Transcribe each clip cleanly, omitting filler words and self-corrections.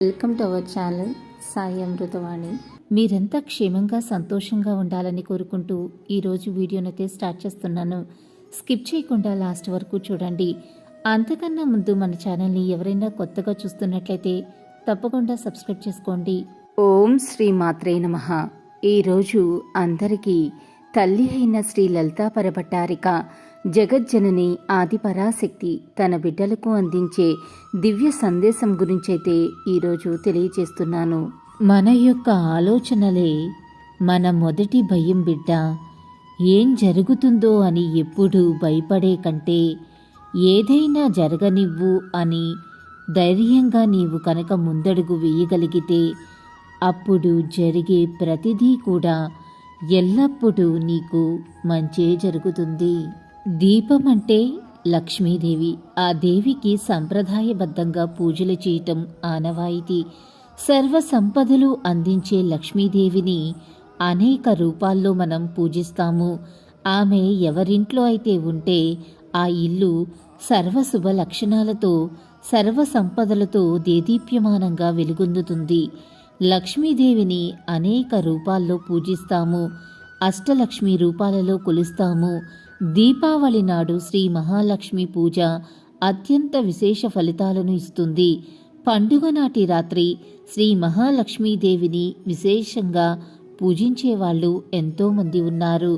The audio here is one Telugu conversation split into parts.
Welcome to our channel Sai Amruthavani. మీరంతా క్షేమంగా సంతోషంగా ఉండాలని కోరుకుంటూ ఈరోజు వీడియోనైతే స్టార్ట్ చేస్తున్నాను. స్కిప్ చేయకుండా లాస్ట్ వరకు చూడండి. అంతకన్నా ముందు మన ఛానల్ని ఎవరైనా కొత్తగా చూస్తున్నట్లయితే తప్పకుండా సబ్స్క్రైబ్ చేసుకోండి. ఓం శ్రీ మాత్రే నమః. ఈరోజు అందరికీ తల్లి అయిన శ్రీ లలితా పరభట్టారిక జగజ్జనని ఆదిపరాశక్తి తన బిడ్డలకు అందించే దివ్య సందేశం గురించైతే ఈరోజు తెలియచేస్తున్నాను. మన యొక్క ఆలోచనలే మన మొదటి భయం బిడ్డ. ఏం జరుగుతుందో అని ఎప్పుడూ భయపడే కంటే ఏదైనా జరగనివ్వు అని ధైర్యంగా నీవు కనుక ముందడుగు వేయగలిగితే అప్పుడు జరిగే ప్రతిదీ కూడా ఎల్లప్పుడూ నీకు మంచే జరుగుతుంది. దీపం అంటే లక్ష్మీదేవి. ఆ దేవికి సంప్రదాయబద్ధంగా పూజలు చేయటం ఆనవాయితీ. సర్వ సంపదలు అందించే లక్ష్మీదేవిని అనేక రూపాల్లో మనం పూజిస్తాము. ఆమె ఎవరింట్లో అయితే ఉంటే ఆ ఇల్లు సర్వశుభ లక్షణాలతో సర్వ సంపదలతో దేదీప్యమానంగా వెలుగొందుతుంది. లక్ష్మీదేవిని అనేక రూపాల్లో పూజిస్తాము. అష్టలక్ష్మి రూపాలలో కొలుస్తాము. దీపావళి నాడు శ్రీ మహాలక్ష్మి పూజ అత్యంత విశేష ఫలితాలను ఇస్తుంది. పండుగ నాటి రాత్రి శ్రీ మహాలక్ష్మీదేవిని విశేషంగా పూజించేవాళ్ళు ఎంతోమంది ఉన్నారు.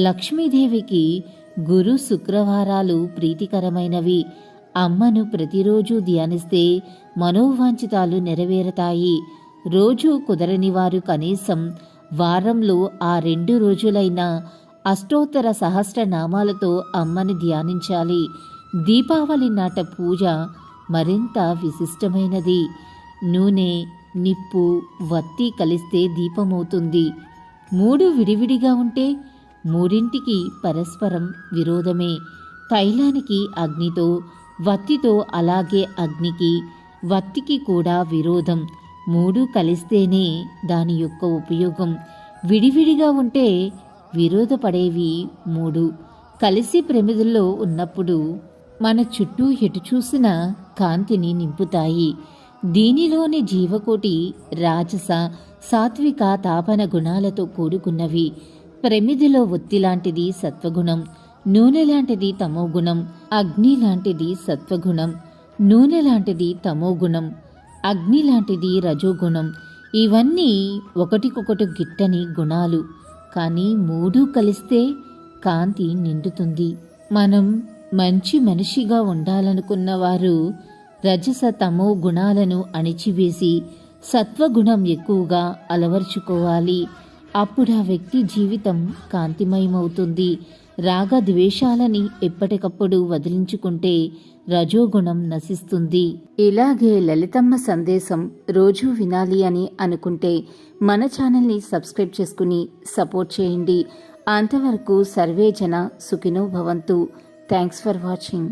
లక్ష్మీదేవికి గురు శుక్రవారాలు ప్రీతికరమైనవి. అమ్మను ప్రతిరోజు ధ్యానిస్తే మనోవాంఛితాలు నెరవేరతాయి. రోజు కుదరని వారు కనీసం వారంలో ఆ 2 రోజులైనా అష్టోత్తర సహస్రనామాలతో అమ్మని ధ్యానించాలి. దీపావళి నాట పూజ మరింత విశిష్టమైనది. నూనె, నిప్పు, వత్తి కలిస్తే దీపమవుతుంది. 3 విడివిడిగా ఉంటే మూడింటికి పరస్పరం విరోధమే. తైలానికి అగ్నితో, వత్తితో అలాగే అగ్నికి, వత్తికి కూడా విరోధం. 3 కలిస్తేనే దాని యొక్క ఉపయోగం. విడివిడిగా ఉంటే విరోధపడేవి 3. కలిసి ప్రమిదల్లో ఉన్నప్పుడు మన చుట్టూ ఎటు చూసిన కాంతిని నింపుతాయి. దీనిలోని జీవకోటి రాజస, సాత్విక, తాపన గుణాలతో కూడుకున్నవి. ప్రమిదిలో ఒత్తి లాంటిది సత్వగుణం, నూనె లాంటిది తమోగుణం. అగ్ని లాంటిది సత్వగుణం, నూనె లాంటిది తమోగుణం, అగ్ని లాంటిది రజోగుణం. ఇవన్నీ ఒకటికొకటి గిట్టని గుణాలు. కానీ 3 కలిస్తే కాంతి నిండుతుంది. మనం మంచి మనిషిగా ఉండాలనుకున్న వారు రజస తమో గుణాలను అణిచివేసి సత్వగుణం ఎక్కువగా అలవర్చుకోవాలి. అప్పుడు ఆ వ్యక్తి జీవితం కాంతిమయమవుతుంది. రాగద్వేషాలని ఎప్పటికప్పుడు వదిలించుకుంటే రజోగుణం నశిస్తుంది. ఇలాగే లలితమ్మ సందేశం రోజూ వినాలి అని అనుకుంటే మన ఛానల్ని సబ్స్క్రైబ్ చేసుకుని సపోర్ట్ చేయండి. అంతవరకు సర్వే జన సుఖినో భవంతు. Thanks for watching.